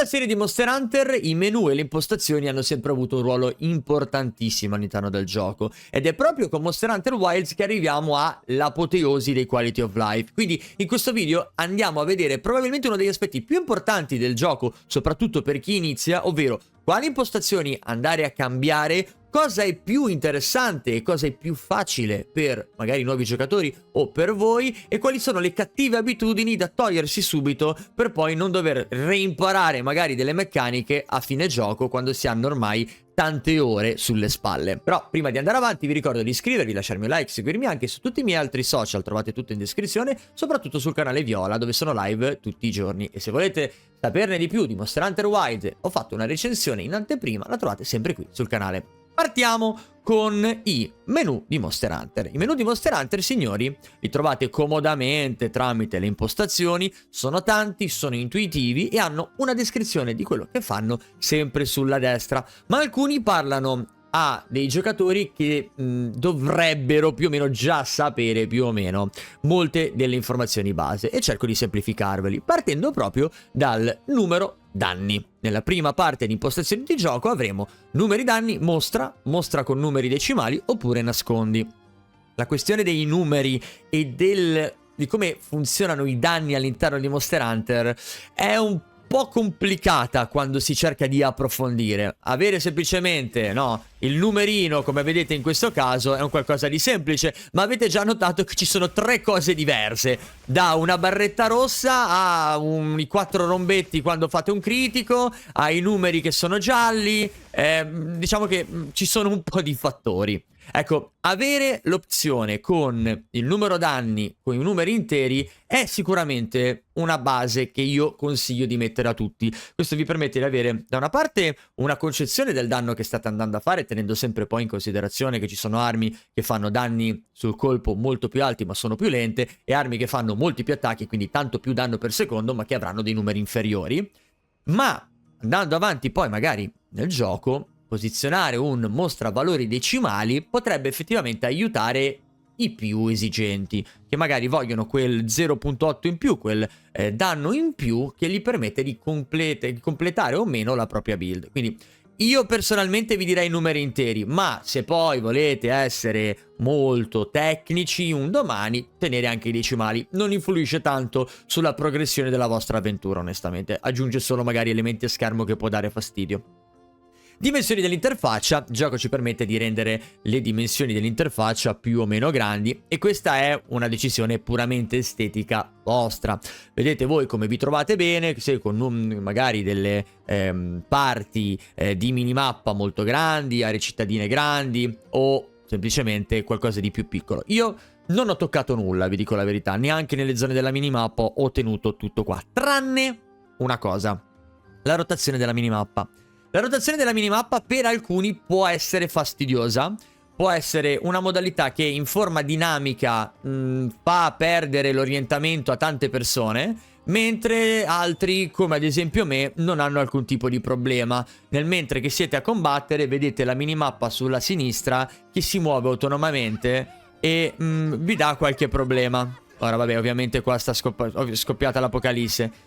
Nella serie di Monster Hunter i menu e le impostazioni hanno sempre avuto un ruolo importantissimo all'interno del gioco ed è proprio con Monster Hunter Wilds che arriviamo all'apoteosi dei quality of life. Quindi in questo video andiamo a vedere probabilmente uno degli aspetti più importanti del gioco, soprattutto per chi inizia, ovvero quali impostazioni andare a cambiare, cosa è più interessante e cosa è più facile per magari nuovi giocatori o per voi e quali sono le cattive abitudini da togliersi subito per poi non dover reimparare magari delle meccaniche a fine gioco quando si hanno ormai tante ore sulle spalle. Però prima di andare avanti vi ricordo di iscrivervi, lasciarmi un like, seguirmi anche su tutti i miei altri social, trovate tutto in descrizione, soprattutto sul canale Viola dove sono live tutti i giorni e se volete saperne di più di Monster Hunter Wilds ho fatto una recensione in anteprima, la trovate sempre qui sul canale. Partiamo con i menu di Monster Hunter. I menu di Monster Hunter, signori, li trovate comodamente tramite le impostazioni, sono tanti, sono intuitivi e hanno una descrizione di quello che fanno sempre sulla destra, ma alcuni parlano a dei giocatori che dovrebbero più o meno già sapere più o meno molte delle informazioni base e cerco di semplificarveli partendo proprio dal numero danni. Nella prima parte di impostazioni di gioco avremo numeri danni, mostra con numeri decimali oppure nascondi. La questione dei numeri e di come funzionano i danni all'interno di Monster Hunter è un po' complicata quando si cerca di approfondire. Avere semplicemente il numerino, come vedete in questo caso, è un qualcosa di semplice, ma avete già notato che ci sono tre cose diverse, da una barretta rossa i 4 rombetti quando fate un critico, ai numeri che sono gialli, diciamo che ci sono un po' di fattori. Ecco, avere l'opzione con il numero danni, con i numeri interi, è sicuramente una base che io consiglio di mettere a tutti. Questo vi permette di avere, da una parte, una concezione del danno che state andando a fare, tenendo sempre poi in considerazione che ci sono armi che fanno danni sul colpo molto più alti ma sono più lente, e armi che fanno molti più attacchi, quindi tanto più danno per secondo, ma che avranno dei numeri inferiori. Ma, andando avanti poi magari nel gioco, posizionare un mostra valori decimali potrebbe effettivamente aiutare i più esigenti, che magari vogliono quel 0.8 in più, quel danno in più che gli permette di completare o meno la propria build. Quindi io personalmente vi direi numeri interi, ma se poi volete essere molto tecnici un domani, tenere anche i decimali non influisce tanto sulla progressione della vostra avventura, onestamente, aggiunge solo magari elementi a schermo che può dare fastidio. Dimensioni dell'interfaccia, il gioco ci permette di rendere le dimensioni dell'interfaccia più o meno grandi e questa è una decisione puramente estetica vostra. Vedete voi come vi trovate bene, se con magari delle parti di minimappa molto grandi, aree cittadine grandi o semplicemente qualcosa di più piccolo. Io non ho toccato nulla, vi dico la verità, neanche nelle zone della minimappa ho tenuto tutto qua, tranne una cosa, la rotazione della minimappa. La rotazione della minimappa per alcuni può essere fastidiosa, può essere una modalità che in forma dinamica fa perdere l'orientamento a tante persone, mentre altri, come ad esempio me, non hanno alcun tipo di problema. Nel mentre che siete a combattere, vedete la minimappa sulla sinistra che si muove autonomamente e vi dà qualche problema. Ora vabbè, ovviamente qua sta scoppiata l'apocalisse.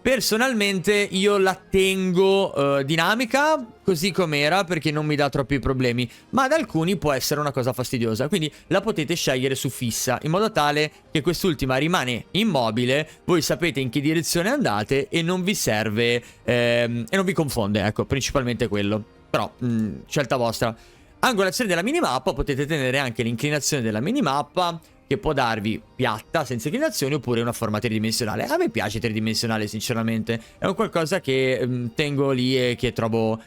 Personalmente io la tengo dinamica così com'era perché non mi dà troppi problemi, ma ad alcuni può essere una cosa fastidiosa, quindi la potete scegliere su fissa in modo tale che quest'ultima rimane immobile, voi sapete in che direzione andate e non vi serve e non vi confonde, ecco, principalmente quello. Però scelta vostra. Angolazione della minimappa, potete tenere anche l'inclinazione della minimappa, che può darvi piatta, senza inclinazione, oppure una forma tridimensionale. A me piace tridimensionale, sinceramente. È un qualcosa che tengo lì e che trovo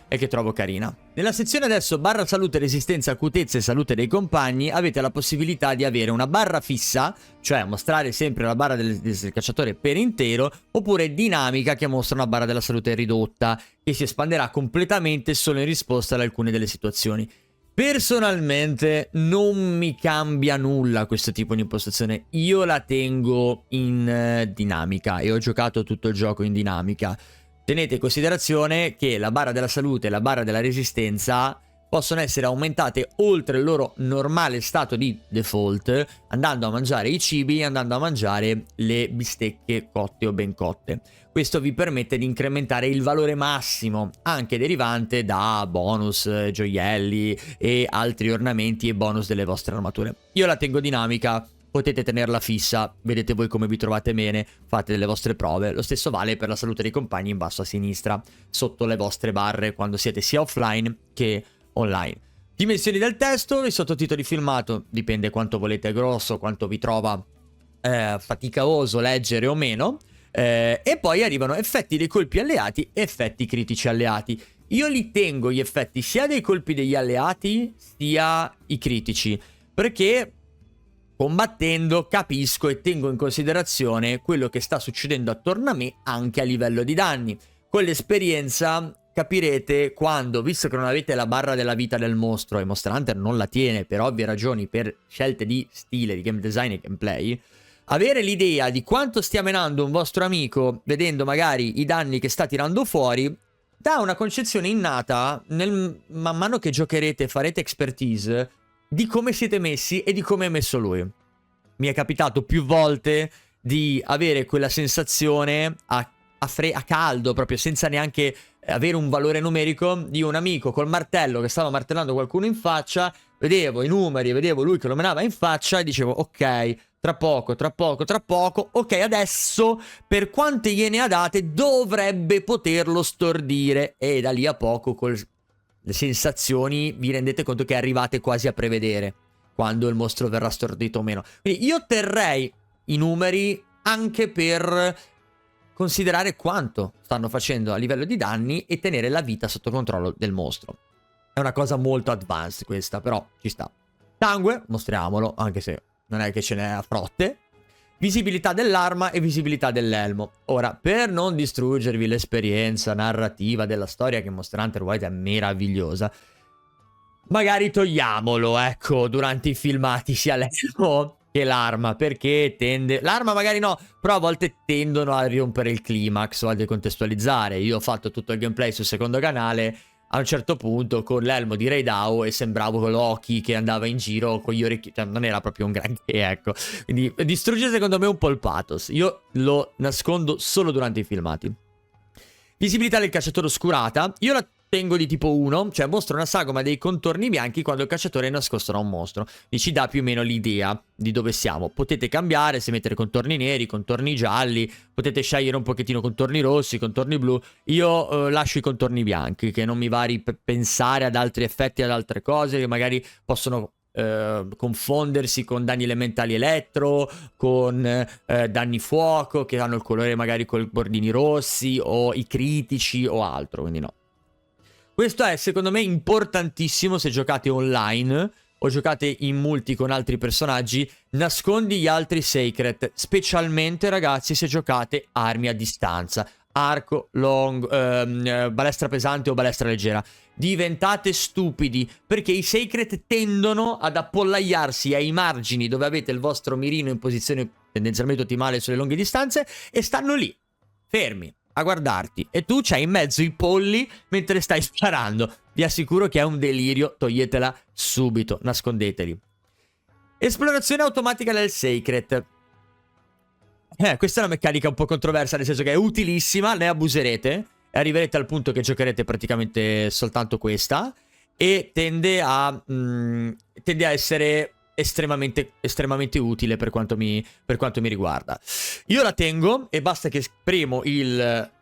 carina. Nella sezione adesso barra salute, resistenza, acutezza e salute dei compagni avete la possibilità di avere una barra fissa, cioè mostrare sempre la barra del cacciatore per intero, oppure dinamica che mostra una barra della salute ridotta, che si espanderà completamente solo in risposta ad alcune delle situazioni. Personalmente non mi cambia nulla questo tipo di impostazione, io la tengo in dinamica e ho giocato tutto il gioco in dinamica. Tenete in considerazione che la barra della salute e la barra della resistenza possono essere aumentate oltre il loro normale stato di default, andando a mangiare i cibi, andando a mangiare le bistecche cotte o ben cotte. Questo vi permette di incrementare il valore massimo, anche derivante da bonus, gioielli e altri ornamenti e bonus delle vostre armature. Io la tengo dinamica, potete tenerla fissa, vedete voi come vi trovate bene, fate delle vostre prove. Lo stesso vale per la salute dei compagni in basso a sinistra, sotto le vostre barre quando siete sia offline che online. Dimensioni del testo, i sottotitoli filmato, dipende quanto volete grosso, quanto vi trova faticoso leggere o meno. E poi arrivano effetti dei colpi alleati e effetti critici alleati. Io li tengo gli effetti sia dei colpi degli alleati sia i critici, perché combattendo capisco e tengo in considerazione quello che sta succedendo attorno a me anche a livello di danni. Con l'esperienza capirete quando, visto che non avete la barra della vita del mostro e Monster Hunter non la tiene per ovvie ragioni, per scelte di stile, di game design e gameplay, avere l'idea di quanto stia menando un vostro amico, vedendo magari i danni che sta tirando fuori, dà una concezione innata man mano che giocherete e farete expertise di come siete messi e di come è messo lui. Mi è capitato più volte di avere quella sensazione a caldo, proprio senza neanche avere un valore numerico, di un amico col martello che stava martellando qualcuno in faccia, vedevo i numeri, vedevo lui che lo menava in faccia e dicevo ok, tra poco, ok, adesso per quante iene ha date dovrebbe poterlo stordire, e da lì a poco con le sensazioni vi rendete conto che arrivate quasi a prevedere quando il mostro verrà stordito o meno. Quindi io terrei i numeri anche per considerare quanto stanno facendo a livello di danni e tenere la vita sotto controllo del mostro. È una cosa molto advanced questa, però ci sta. Sangue, mostriamolo, anche se non è che ce n'è a frotte. Visibilità dell'arma e visibilità dell'elmo. Ora, per non distruggervi l'esperienza narrativa della storia, che Monster Hunter Wilds è meravigliosa, magari togliamolo, ecco, durante i filmati sia l'elmo che l'arma, perché tende... L'arma magari no, però a volte tendono a rompere il climax o a decontestualizzare. Io ho fatto tutto il gameplay sul secondo canale a un certo punto con l'elmo di Raidao e sembravo con Loki che andava in giro con gli orecchi, cioè non era proprio un granché, ecco. Quindi distrugge secondo me un po' il pathos. Io lo nascondo solo durante i filmati. Visibilità del cacciatore oscurata, io la tengo di tipo 1, cioè mostra una sagoma dei contorni bianchi quando il cacciatore è nascosto da un mostro. E ci dà più o meno l'idea di dove siamo. Potete cambiare, se mettere contorni neri, contorni gialli, potete scegliere un pochettino contorni rossi, contorni blu. Io lascio i contorni bianchi, che non mi va a pensare ad altri effetti, ad altre cose che magari possono confondersi con danni elementali elettro, con danni fuoco che hanno il colore magari con i bordini rossi, o i critici o altro, quindi no. Questo è secondo me importantissimo se giocate online o giocate in multi con altri personaggi. Nascondi gli altri secret, specialmente ragazzi se giocate armi a distanza, arco, long, balestra pesante o balestra leggera. Diventate stupidi, perché i secret tendono ad appollaiarsi ai margini dove avete il vostro mirino in posizione tendenzialmente ottimale sulle lunghe distanze, e stanno lì, fermi, a guardarti, e tu c'hai in mezzo i polli mentre stai sparando. Vi assicuro che è un delirio, toglietela subito, nascondeteli. Esplorazione automatica del secret. Questa è una meccanica un po' controversa, nel senso che è utilissima, ne abuserete e arriverete al punto che giocherete praticamente soltanto questa, e tende a essere estremamente utile per quanto mi riguarda. Io la tengo e basta che premo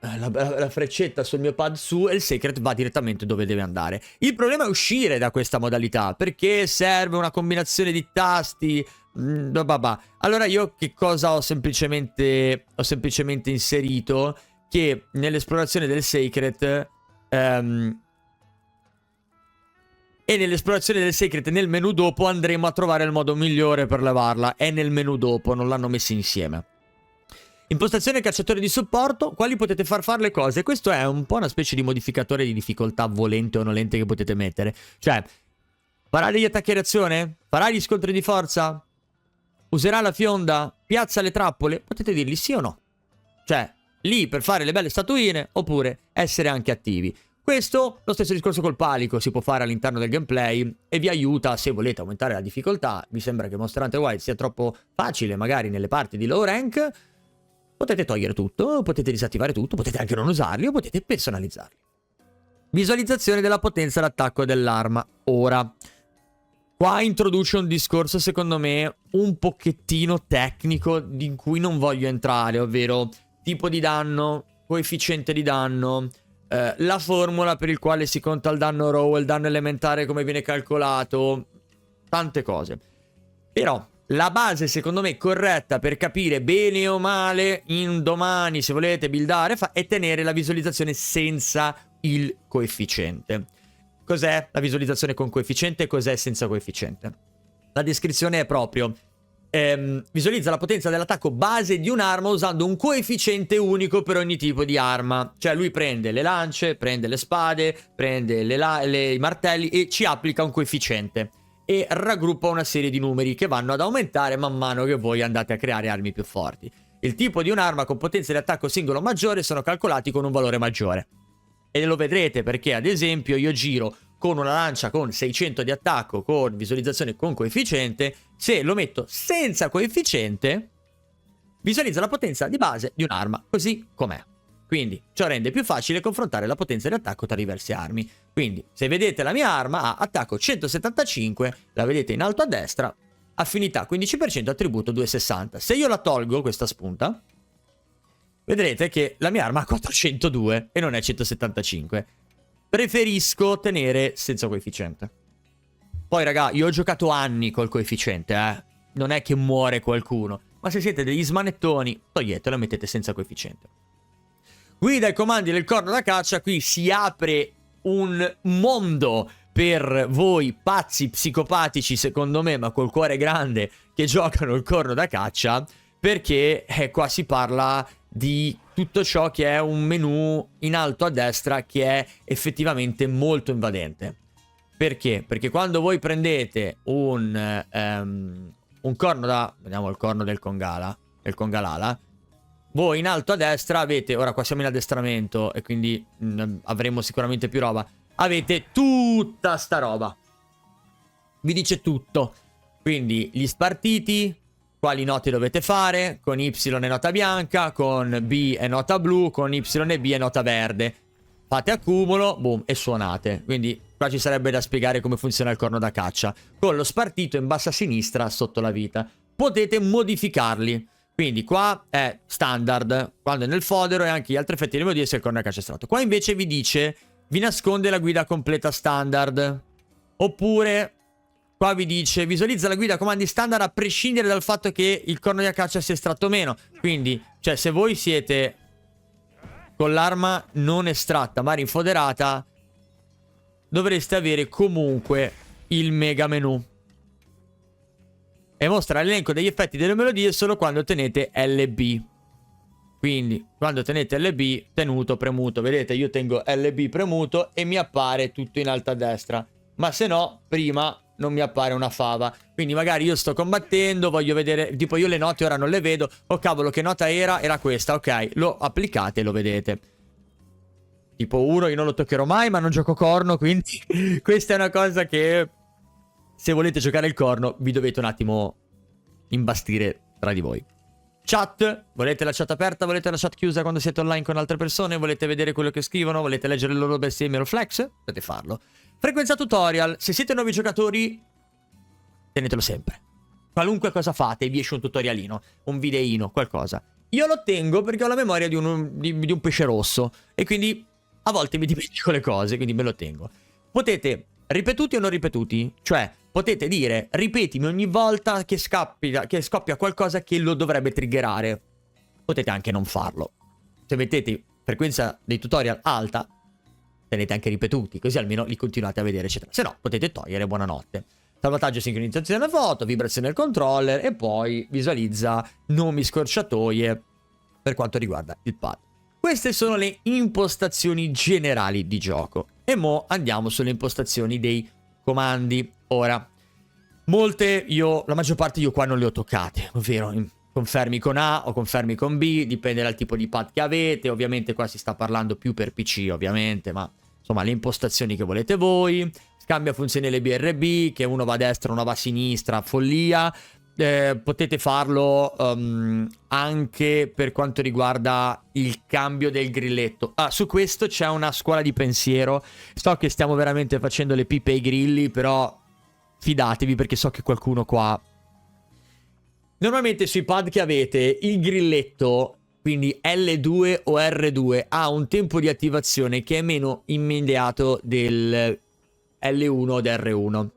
la freccetta sul mio pad su e il secret va direttamente dove deve andare. Il problema è uscire da questa modalità, perché serve una combinazione di tasti. Allora io che cosa ho semplicemente inserito? Che nell'esplorazione del secret e nell'esplorazione del secret nel menu dopo andremo a trovare il modo migliore per levarla. È nel menu dopo, non l'hanno messi insieme. Impostazione cacciatore di supporto. Quali potete fare le cose? Questo è un po' una specie di modificatore di difficoltà volente o nolente che potete mettere. Cioè, farà degli attacchi a reazione? Farà gli scontri di forza? Userà la fionda? Piazza le trappole? Potete dirgli sì o no. Cioè, lì per fare le belle statuine, oppure essere anche attivi. Questo, lo stesso discorso col palico, si può fare all'interno del gameplay e vi aiuta se volete aumentare la difficoltà. Vi sembra che Monster Hunter Wilds sia troppo facile, magari nelle parti di low rank, potete togliere tutto, potete disattivare tutto, potete anche non usarli o potete personalizzarli. Visualizzazione della potenza d'attacco dell'arma. Ora, qua introduce un discorso secondo me un pochettino tecnico in cui non voglio entrare, ovvero tipo di danno, coefficiente di danno, la formula per il quale si conta il danno raw, il danno elementare come viene calcolato, tante cose. Però la base secondo me corretta per capire bene o male in domani, se volete buildare, è tenere la visualizzazione senza il coefficiente. Cos'è la visualizzazione con coefficiente e cos'è senza coefficiente? La descrizione è proprio visualizza la potenza dell'attacco base di un'arma usando un coefficiente unico per ogni tipo di arma. Cioè lui prende le lance, prende le spade, prende i martelli e ci applica un coefficiente e raggruppa una serie di numeri che vanno ad aumentare man mano che voi andate a creare armi più forti. Il tipo di un'arma con potenza di attacco singolo maggiore sono calcolati con un valore maggiore. E lo vedrete perché ad esempio io giro con una lancia con 600 di attacco con visualizzazione con coefficiente. Se lo metto senza coefficiente visualizza la potenza di base di un'arma così com'è. Quindi ciò rende più facile confrontare la potenza di attacco tra diverse armi. Quindi se vedete la mia arma ha attacco 175, la vedete in alto a destra, affinità 15%, attributo 260. Se io la tolgo questa spunta, vedrete che la mia arma ha 402 e non è 175. Preferisco tenere senza coefficiente. Poi raga, io ho giocato anni col coefficiente, non è che muore qualcuno. Ma se siete degli smanettoni, toglietelo e mettete senza coefficiente. Guida e comandi del corno da caccia, qui si apre un mondo per voi pazzi psicopatici, secondo me, ma col cuore grande, che giocano il corno da caccia, perché qua si parla di tutto ciò che è un menu in alto a destra che è effettivamente molto invadente. Perché? Perché quando voi prendete un corno da... vediamo il corno del Kongala, del Kongalala, voi in alto a destra avete... ora qua siamo in addestramento e quindi avremo sicuramente più roba. Avete tutta sta roba. Vi dice tutto. Quindi gli spartiti, quali note dovete fare, con Y è nota bianca, con B è nota blu, con Y e B è nota verde. Fate accumulo, boom, e suonate. Quindi qua ci sarebbe da spiegare come funziona il corno da caccia. Con lo spartito in basso a sinistra sotto la vita. Potete modificarli. Quindi qua è standard, quando è nel fodero e anche gli altri effetti di melodia se il corno da caccia è estratto. Qua invece vi dice, vi nasconde la guida completa standard. Oppure... qua vi dice visualizza la guida comandi standard a prescindere dal fatto che il corno da caccia sia estratto o meno. Quindi, cioè, se voi siete con l'arma non estratta ma rinfoderata, dovreste avere comunque il mega menu. E mostra l'elenco degli effetti delle melodie solo quando tenete LB. Quindi, quando tenete LB, tenuto, premuto. Vedete, io tengo LB premuto e mi appare tutto in alto a destra. Ma se no, prima... non mi appare una fava. Quindi magari io sto combattendo, voglio vedere, tipo io le note ora non le vedo. Oh cavolo, che nota era? Era questa, ok. Lo applicate e lo vedete. Tipo 1 io non lo toccherò mai, ma non gioco corno, quindi questa è una cosa che se volete giocare il corno vi dovete un attimo imbastire tra di voi. Chat, volete la chat aperta, volete la chat chiusa quando siete online con altre persone, volete vedere quello che scrivono, volete leggere le loro bestemmie o flex? Potete farlo. Frequenza tutorial, se siete nuovi giocatori, tenetelo sempre. Qualunque cosa fate, vi esce un tutorialino, un videino, qualcosa. Io lo tengo perché ho la memoria di un pesce rosso e quindi a volte mi dimentico le cose, quindi me lo tengo. Potete ripetuti o non ripetuti, cioè potete dire ripetimi ogni volta che scoppia qualcosa che lo dovrebbe triggerare. Potete anche non farlo. Se mettete frequenza dei tutorial alta, tenete anche ripetuti, così almeno li continuate a vedere, eccetera. Se no, potete togliere, buonanotte. Salvataggio e sincronizzazione della foto, vibrazione del controller e poi visualizza nomi scorciatoie per quanto riguarda il pad. Queste sono le impostazioni generali di gioco. E mo andiamo sulle impostazioni dei comandi. Ora, la maggior parte io qua non le ho toccate, ovvero confermi con A o confermi con B, dipende dal tipo di pad che avete. Ovviamente qua si sta parlando più per PC, ovviamente, ma insomma, le impostazioni che volete voi. Cambia funzione l'EBRB, che uno va a destra, uno va a sinistra, follia. Potete farlo anche per quanto riguarda il cambio del grilletto. Su questo c'è una scuola di pensiero. So che stiamo veramente facendo le pipe ai grilli, però fidatevi, perché so che qualcuno qua... Normalmente sui pad che avete il grilletto, quindi L2 o R2, ha un tempo di attivazione che è meno immediato del L1 o del R1.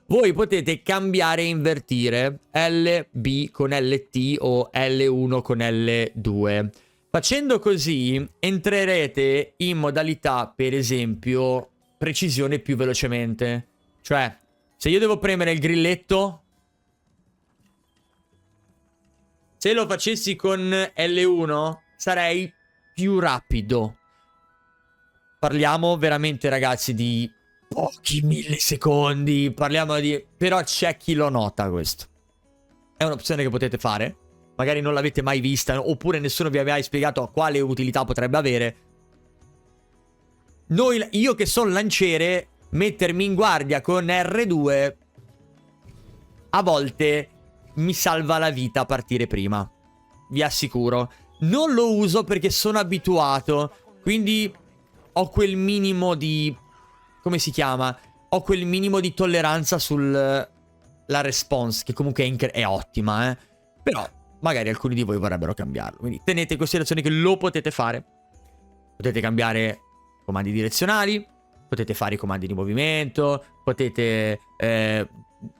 Voi potete cambiare e invertire LB con LT o L1 con L2. Facendo così entrerete in modalità, per esempio, precisione più velocemente. Cioè, se io devo premere il grilletto, se lo facessi con L1 sarei più rapido. Parliamo veramente, ragazzi, di pochi millisecondi. Parliamo di... Però c'è chi lo nota questo. È un'opzione che potete fare. Magari non l'avete mai vista, oppure nessuno vi aveva spiegato a quale utilità potrebbe avere. Io che sono lanciere, mettermi in guardia con R2 a volte mi salva la vita a partire prima. Vi assicuro. Non lo uso perché sono abituato, quindi ho quel minimo di... come si chiama? Ho quel minimo di tolleranza sulla response, che comunque è ottima, Però magari alcuni di voi vorrebbero cambiarlo. Quindi tenete in considerazione che lo potete fare. Potete cambiare comandi direzionali, potete fare i comandi di movimento, potete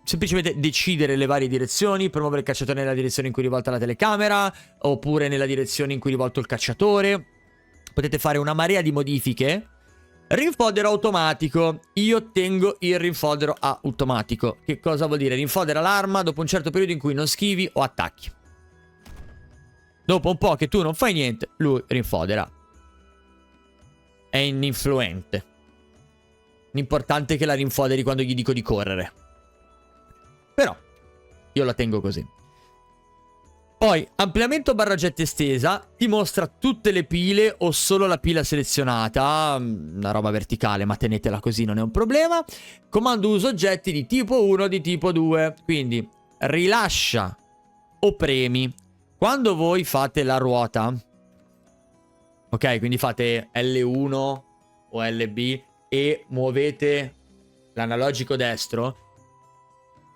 semplicemente decidere le varie direzioni, promuovere il cacciatore nella direzione in cui è rivolta la telecamera, oppure nella direzione in cui è rivolto il cacciatore. Potete fare una marea di modifiche. Rinfodero automatico. Io tengo il rinfodero automatico. Che cosa vuol dire? Rinfodera l'arma dopo un certo periodo in cui non schivi o attacchi. Dopo un po' che tu non fai niente, lui rinfodera. È ininfluente. L'importante è che la rinfoderi quando gli dico di correre. Però io la tengo così. Poi, ampliamento barra jet estesa, ti mostra tutte le pile o solo la pila selezionata, una roba verticale, ma tenetela così, non è un problema. Comando uso oggetti di tipo 1, di tipo 2, quindi rilascia o premi. Quando voi fate la ruota, ok, quindi fate L1 o LB e muovete l'analogico destro,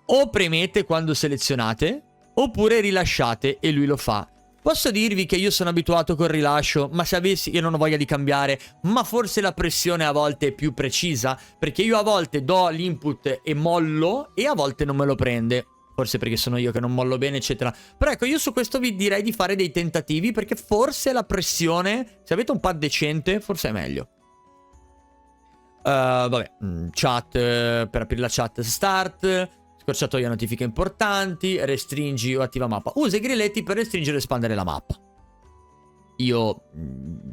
o premete quando selezionate, oppure rilasciate e lui lo fa. Posso dirvi che io sono abituato col rilascio, ma se avessi io non ho voglia di cambiare, ma forse la pressione a volte è più precisa, perché io a volte do l'input e mollo e a volte non me lo prende. Forse perché sono io che non mollo bene, eccetera. Però ecco, io su questo vi direi di fare dei tentativi, perché forse la pressione, se avete un pad decente, forse è meglio. Vabbè, chat, per aprire la chat start, scorciatoia notifiche importanti, restringi o attiva mappa. Usa i grilletti per restringere o espandere la mappa. Io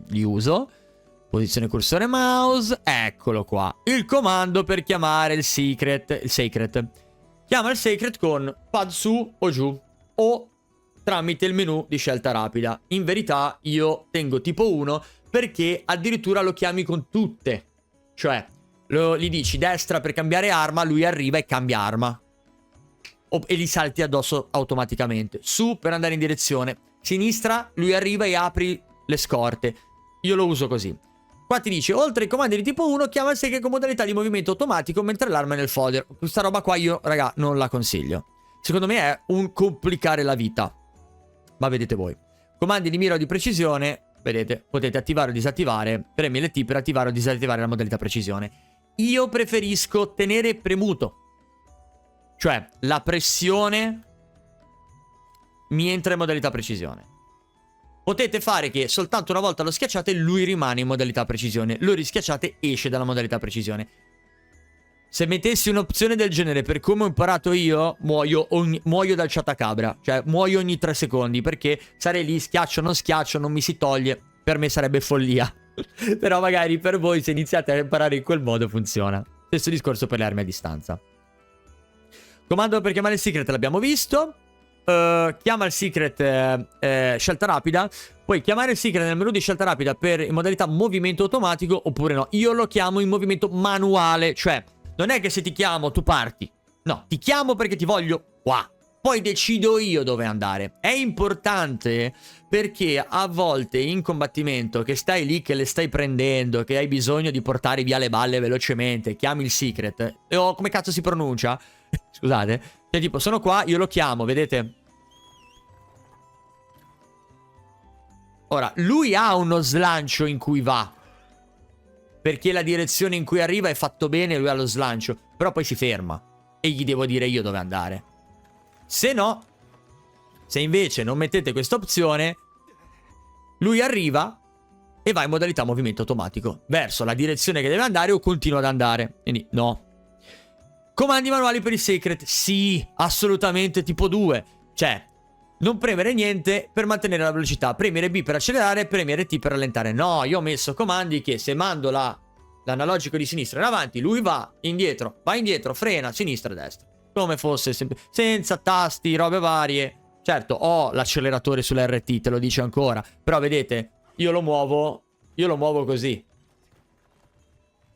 li uso. Posizione cursore mouse, eccolo qua. Il comando per chiamare il secret. Chiama il secret con pad su o giù, o tramite il menu di scelta rapida. In verità io tengo tipo 1 perché addirittura lo chiami con tutte. Cioè, gli dici destra per cambiare arma, lui arriva e cambia arma. E gli salti addosso automaticamente. Su per andare in direzione. Sinistra, lui arriva e apri le scorte. Io lo uso così. Qua ti dice, oltre ai comandi di tipo 1, chiama il secret con modalità di movimento automatico mentre l'arma è nel folder. Questa roba qua io, raga, non la consiglio. Secondo me è un complicare la vita. Ma vedete voi. Comandi di mira o di precisione, vedete, potete attivare o disattivare. Premi LT per attivare o disattivare la modalità precisione. Io preferisco tenere premuto. Cioè, la pressione mi entra in modalità precisione. Potete fare che soltanto una volta lo schiacciate lui rimane in modalità precisione. Lo rischiacciate, esce dalla modalità precisione. Se mettessi un'opzione del genere per come ho imparato io, muoio dal ciatacabra. Cioè, muoio ogni 3 secondi, perché sarei lì, schiaccio, non mi si toglie. Per me sarebbe follia. Però magari per voi, se iniziate a imparare in quel modo, funziona. Stesso discorso per le armi a distanza. Comando per chiamare il secret l'abbiamo visto. chiama il secret scelta rapida. Puoi chiamare il secret nel menu di scelta rapida in modalità movimento automatico oppure no. Io lo chiamo in movimento manuale, cioè non è che se ti chiamo tu parti. No, ti chiamo perché ti voglio qua. Poi decido io dove andare. È importante perché a volte in combattimento che stai lì, che le stai prendendo, che hai bisogno di portare via le balle velocemente, chiami il secret. O come cazzo si pronuncia? Scusate. Cioè tipo, sono qua, io lo chiamo, vedete? Ora, lui ha uno slancio in cui va. Perché la direzione in cui arriva è fatto bene, lui ha lo slancio. Però poi si ferma. E gli devo dire io dove andare. Se no, se invece non mettete questa opzione, lui arriva e va in modalità movimento automatico verso la direzione che deve andare o continua ad andare. Quindi no. Comandi manuali per il secret? Sì, assolutamente tipo 2. Cioè, non premere niente per mantenere la velocità. Premere B per accelerare, premere T per rallentare. No, io ho messo comandi che se mando l'analogico di sinistra in avanti, lui va indietro, frena, sinistra e destra. Come fosse senza tasti, robe varie. Certo, ho l'acceleratore sull'RT, te lo dice ancora. Però vedete, io lo muovo così.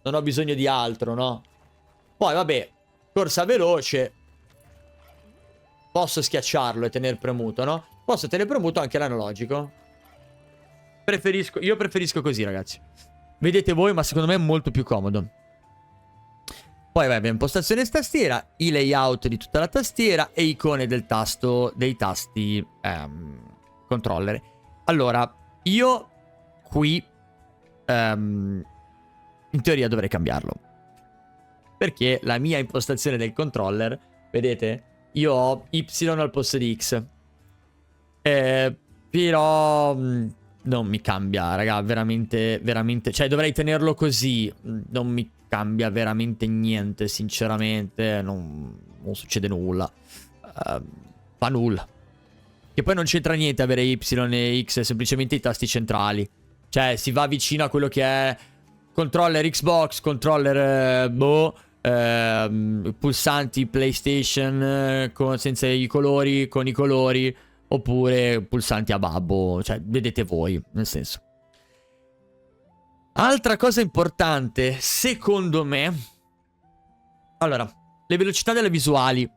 Non ho bisogno di altro, no? Poi vabbè, corsa veloce. Posso schiacciarlo e tenere premuto, no? Posso tenere premuto anche l'analogico. Io preferisco così, ragazzi. Vedete voi, ma secondo me è molto più comodo. Poi vabbè, impostazione tastiera, i layout di tutta la tastiera e icone dei tasti controller. Allora, io qui in teoria dovrei cambiarlo. Perché la mia impostazione del controller, vedete, io ho Y al posto di X. Però non mi cambia, raga, veramente, veramente. Cioè, dovrei tenerlo così. Non mi cambia veramente niente, sinceramente. Non succede nulla. Fa nulla. Che poi non c'entra niente avere Y e X, semplicemente i tasti centrali. Cioè, si va vicino a quello che è controller Xbox, controller pulsanti PlayStation senza i colori, con i colori, oppure pulsanti a babbo. Cioè, vedete voi, nel senso. Altra cosa importante, secondo me. Allora, le velocità delle visuali.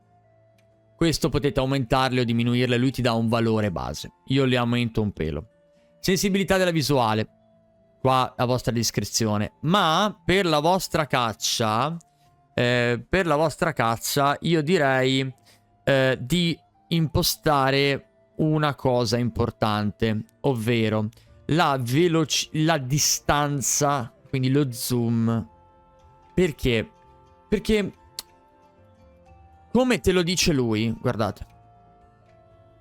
Questo potete aumentarle o diminuirle, lui ti dà un valore base. Io le aumento un pelo. Sensibilità della visuale. Qua a vostra discrezione. Ma per la vostra caccia, io direi di impostare una cosa importante, ovvero la distanza, quindi lo zoom. Perché? Perché, come te lo dice lui, guardate.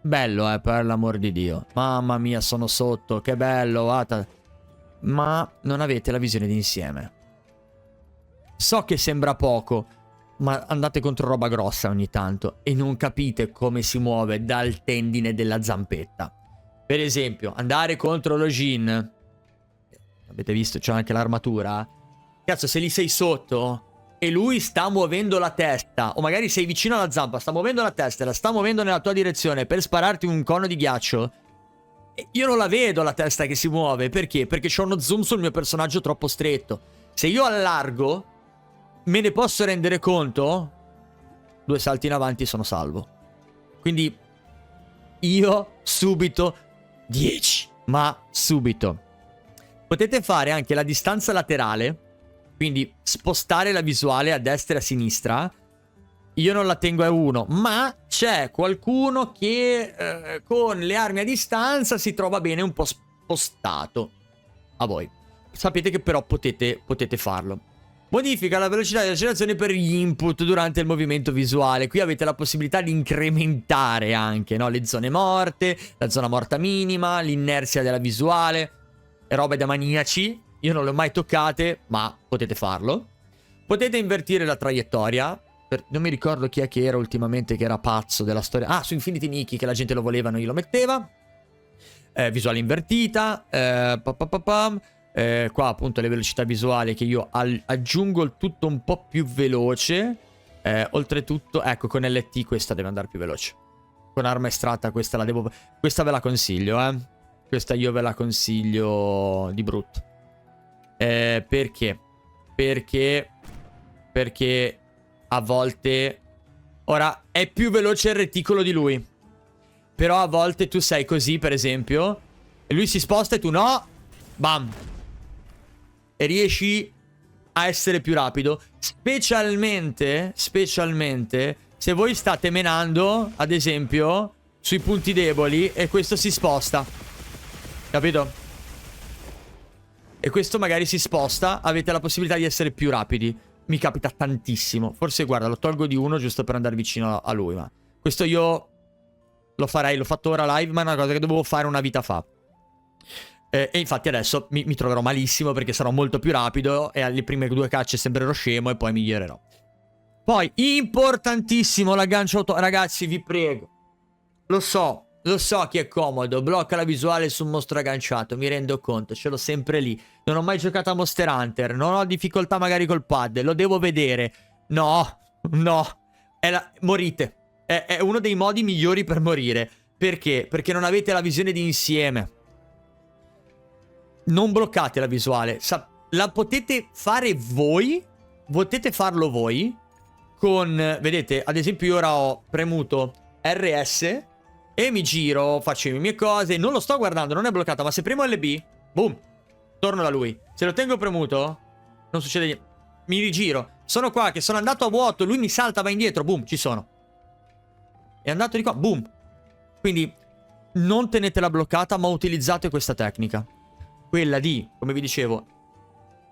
Bello, per l'amor di Dio. Mamma mia, sono sotto, che bello, guarda. Ma non avete la visione d'insieme. So che sembra poco, ma andate contro roba grossa ogni tanto e non capite come si muove dal tendine della zampetta. Per esempio, andare contro lo Jin. Avete visto, c'è anche l'armatura. Cazzo, se lì sei sotto e lui sta muovendo la testa, o magari sei vicino alla zampa, sta muovendo la testa e la sta muovendo nella tua direzione per spararti un cono di ghiaccio, io non la vedo la testa che si muove. Perché? Perché c'ho uno zoom sul mio personaggio troppo stretto. Se io allargo, me ne posso rendere conto? 2 salti in avanti sono salvo. Quindi io subito 10, ma subito. Potete fare anche la distanza laterale, quindi spostare la visuale a destra e a sinistra. Io non la tengo a 1, ma c'è qualcuno che con le armi a distanza si trova bene un po' spostato. A voi. Sapete che però potete farlo. Modifica la velocità di accelerazione per gli input durante il movimento visuale. Qui avete la possibilità di incrementare anche, no? Le zone morte, la zona morta minima, l'inerzia della visuale. Robe da maniaci. Io non le ho mai toccate, ma potete farlo. Potete invertire la traiettoria. Non mi ricordo chi è che era ultimamente che era pazzo della storia. Ah, su Infinity Nikki, che la gente lo voleva, non glielo metteva. Visuale invertita. Qua appunto le velocità visuali, che io aggiungo il tutto un po' più veloce. Oltretutto, ecco, con LT questa deve andare più veloce. con arma estratta questa la devo... Questa ve la consiglio, Questa io ve la consiglio di brutto. Perché? Perché a volte... Ora, è più veloce il reticolo di lui. Però a volte tu sei così, per esempio, e lui si sposta e tu no. Bam. E riesci a essere più rapido. Specialmente se voi state menando, ad esempio, sui punti deboli e questo si sposta. Capito? E questo magari si sposta, avete la possibilità di essere più rapidi. Mi capita tantissimo. Forse, guarda, lo tolgo di uno giusto per andare vicino a lui, ma questo io lo farei, l'ho fatto ora live, ma è una cosa che dovevo fare una vita fa. E infatti adesso mi troverò malissimo perché sarò molto più rapido e alle prime 2 cacce sembrerò scemo e poi migliorerò. Poi, importantissimo l'aggancio auto... Ragazzi, vi prego. Lo so che è comodo. Blocca la visuale su un mostro agganciato. Mi rendo conto, ce l'ho sempre lì. Non ho mai giocato a Monster Hunter. Non ho difficoltà magari col pad. Lo devo vedere. No. Morite. È uno dei modi migliori per morire. Perché? Perché non avete la visione di insieme. Non bloccate la visuale. La potete fare voi. Potete farlo voi. Con, vedete, ad esempio io ora ho premuto RS e mi giro, faccio le mie cose. Non lo sto guardando, non è bloccato. Ma se premo LB, boom, torno da lui. Se lo tengo premuto, non succede niente. Mi rigiro. Sono qua che sono andato a vuoto. Lui mi salta, va indietro, boom, ci sono. È andato di qua, boom. Quindi non tenetela bloccata, ma utilizzate questa tecnica. Quella di, come vi dicevo,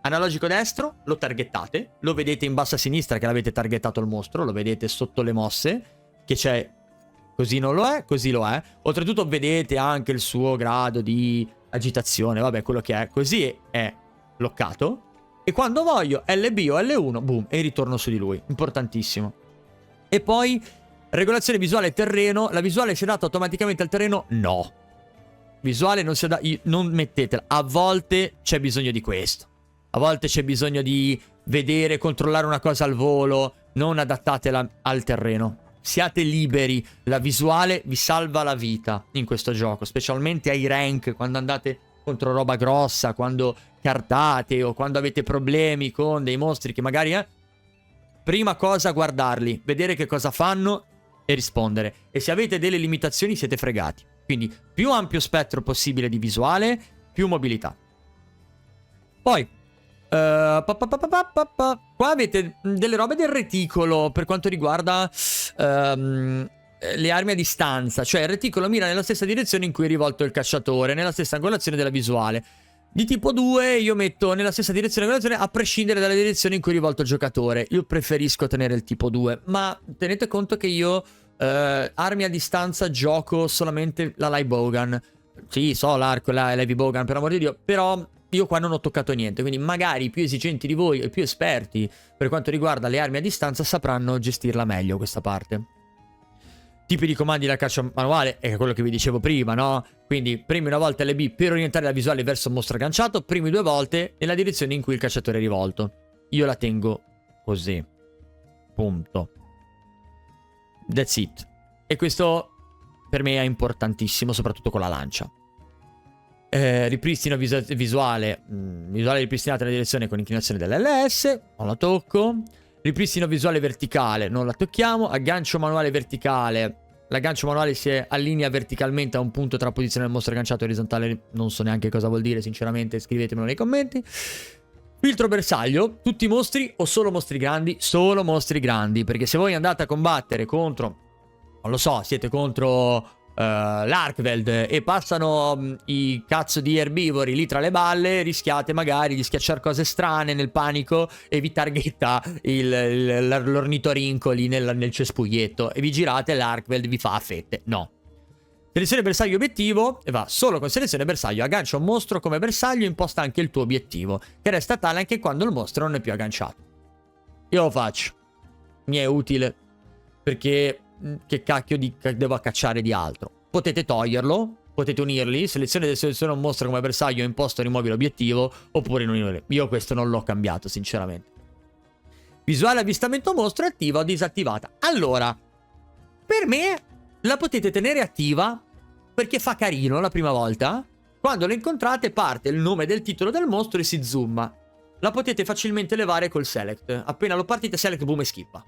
analogico destro, lo targettate. Lo vedete in basso a sinistra che l'avete targetato il mostro. Lo vedete sotto le mosse, che c'è... Così non lo è, così lo è. Oltretutto vedete anche il suo grado di agitazione. Vabbè, quello che è. Così è bloccato. E quando voglio LB o L1, boom, e ritorno su di lui. Importantissimo. E poi, regolazione visuale terreno. La visuale si è data automaticamente al terreno? No. Visuale non si è data... Non mettetela. A volte c'è bisogno di questo. A volte c'è bisogno di vedere, controllare una cosa al volo. Non adattatela al terreno. Siate liberi, la visuale vi salva la vita in questo gioco, specialmente ai rank, quando andate contro roba grossa, quando cartate o quando avete problemi con dei mostri che magari... Prima cosa guardarli, vedere che cosa fanno e rispondere. E se avete delle limitazioni siete fregati. Quindi più ampio spettro possibile di visuale, più mobilità. Poi... qua avete delle robe del reticolo per quanto riguarda le armi a distanza. Cioè il reticolo mira nella stessa direzione in cui è rivolto il cacciatore, nella stessa angolazione della visuale. Di tipo 2 io metto nella stessa direzione angolazione a prescindere dalla direzione in cui è rivolto il giocatore. Io preferisco tenere il tipo 2, ma tenete conto che io armi a distanza gioco solamente la Live Bowgun. Sì, so l'arco, la Heavy Bowgun, per amor di Dio, però io qua non ho toccato niente, quindi magari i più esigenti di voi e più esperti per quanto riguarda le armi a distanza sapranno gestirla meglio questa parte. Tipi di comandi da caccia manuale, è quello che vi dicevo prima, no? Quindi premi una volta LB per orientare la visuale verso il mostro agganciato, premi 2 volte nella direzione in cui il cacciatore è rivolto. Io la tengo così. Punto. That's it. E questo per me è importantissimo, soprattutto con la lancia. Ripristino visuale ripristinata nella direzione con inclinazione dell'LS, non la tocco. Ripristino visuale verticale, non la tocchiamo. Aggancio manuale verticale, l'aggancio manuale si allinea verticalmente a un punto tra posizione del mostro agganciato e orizzontale. Non so neanche cosa vuol dire, sinceramente, scrivetemelo nei commenti. Filtro bersaglio, tutti i mostri o solo mostri grandi? Solo mostri grandi, perché se voi andate a combattere contro, non lo so, siete contro l'Arkveld e passano i cazzo di erbivori lì tra le balle, rischiate magari di schiacciare cose strane nel panico e vi targhetta l'ornitorinco lì nel cespuglietto e vi girate e l'Arkveld vi fa a fette. No. Selezione bersaglio obiettivo e va solo con selezione bersaglio. Aggancia un mostro come bersaglio e imposta anche il tuo obiettivo, che resta tale anche quando il mostro non è più agganciato. Io lo faccio. Mi è utile perché... Che cacchio devo cacciare di altro? Potete toglierlo, potete unirli. Selezione un mostro come bersaglio, imposto, rimuovi l'obiettivo. Oppure non unirli. Io questo non l'ho cambiato, sinceramente. Visuale avvistamento mostro attiva o disattivata. Allora, per me la potete tenere attiva perché fa carino la prima volta. Quando lo incontrate parte il nome del titolo del mostro e si zooma. La potete facilmente levare col select. Appena lo partite select, boom, e skippa.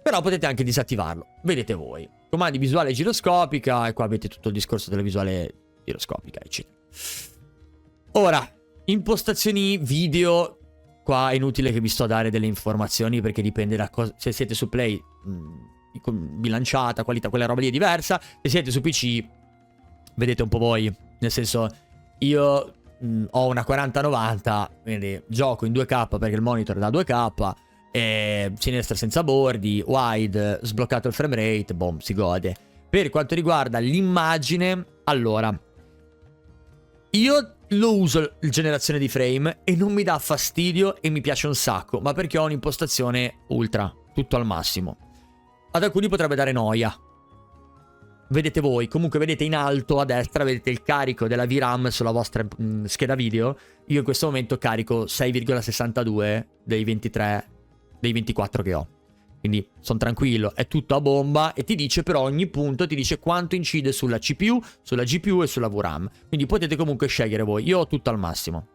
Però potete anche disattivarlo, vedete voi. Comandi visuale giroscopica, e qua avete tutto il discorso della visuale giroscopica, eccetera. Ora, impostazioni video, qua è inutile che vi sto a dare delle informazioni perché dipende da cosa. Se siete su Play, bilanciata, qualità, quella roba lì è diversa. Se siete su PC, vedete un po' voi. Nel senso, io ho una 4090, quindi gioco in 2K perché il monitor è da 2K. Finestra senza bordi, wide, sbloccato il frame rate, boom, si gode. Per quanto riguarda l'immagine, allora, io lo uso il generazione di frame e non mi dà fastidio e mi piace un sacco, ma perché ho un'impostazione ultra, tutto al massimo. Ad alcuni potrebbe dare noia. Vedete voi, comunque vedete in alto a destra, vedete il carico della VRAM sulla vostra scheda video. Io in questo momento carico 6,62 dei 23 dei 24 che ho, quindi sono tranquillo, è tutto a bomba e ti dice per ogni punto, ti dice quanto incide sulla CPU, sulla GPU e sulla VRAM, quindi potete comunque scegliere voi. Io ho tutto al massimo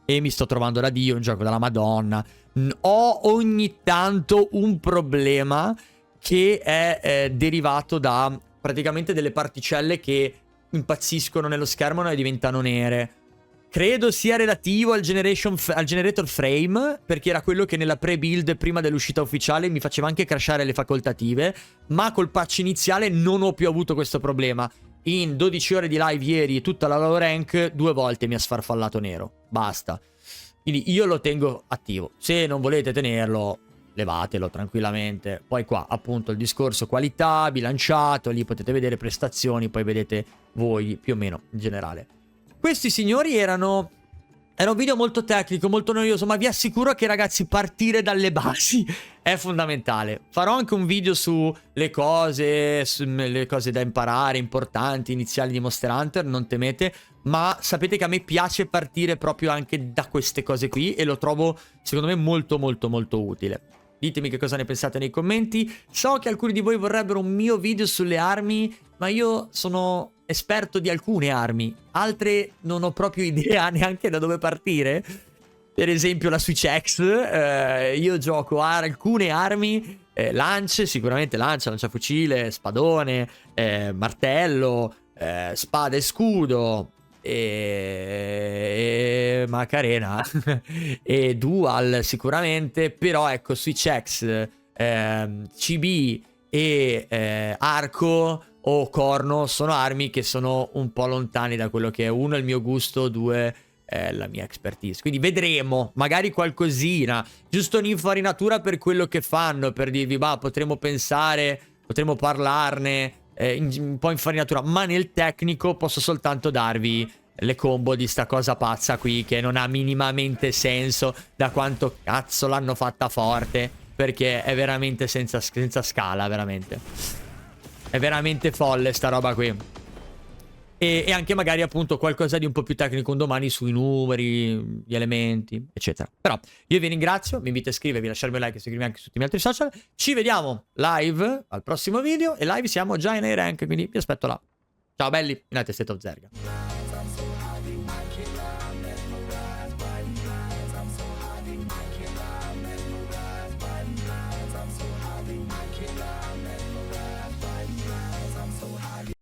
e mi sto trovando da Dio, un gioco della Madonna. Ho ogni tanto un problema che è derivato da praticamente delle particelle che impazziscono nello schermo e diventano nere. Credo sia relativo al generator frame, perché era quello che nella pre-build prima dell'uscita ufficiale mi faceva anche crashare le facoltative, ma col patch iniziale non ho più avuto questo problema. In 12 ore di live ieri tutta la low rank 2 volte mi ha sfarfallato nero, basta. Quindi io lo tengo attivo. Se non volete tenerlo, levatelo tranquillamente. Poi qua appunto il discorso qualità, bilanciato, lì potete vedere prestazioni, poi vedete voi più o meno in generale. Questi signori era un video molto tecnico, molto noioso, ma vi assicuro che ragazzi partire dalle basi è fondamentale. Farò anche un video sulle cose da imparare, importanti, iniziali di Monster Hunter, non temete, ma sapete che a me piace partire proprio anche da queste cose qui e lo trovo secondo me molto molto molto utile. Ditemi che cosa ne pensate nei commenti. So che alcuni di voi vorrebbero un mio video sulle armi, ma io sono esperto di alcune armi, altre non ho proprio idea neanche da dove partire. Per esempio la Switch X, io gioco a alcune armi, lance, sicuramente lanciafucile, spadone, martello, spada e scudo, e Macarena e Dual sicuramente, però ecco Switch X, CB e arco o corno sono armi che sono un po' lontani da quello che è, uno il mio gusto, due la mia expertise. Quindi vedremo, magari qualcosina, giusto un'infarinatura per quello che fanno, per dirvi bah, potremmo pensare, potremmo parlarne, un po' infarinatura, ma nel tecnico posso soltanto darvi le combo di sta cosa pazza qui che non ha minimamente senso, da quanto cazzo l'hanno fatta forte, perché è veramente senza scala, veramente. È veramente folle sta roba qui. E anche magari appunto qualcosa di un po' più tecnico un domani sui numeri, gli elementi, eccetera. Però io vi ringrazio, vi invito a iscrivervi, lasciarmi un like e seguirmi anche su tutti i miei altri social. Ci vediamo live al prossimo video e live siamo già in A-Rank, quindi vi aspetto là. Ciao belli, United State of Zerga.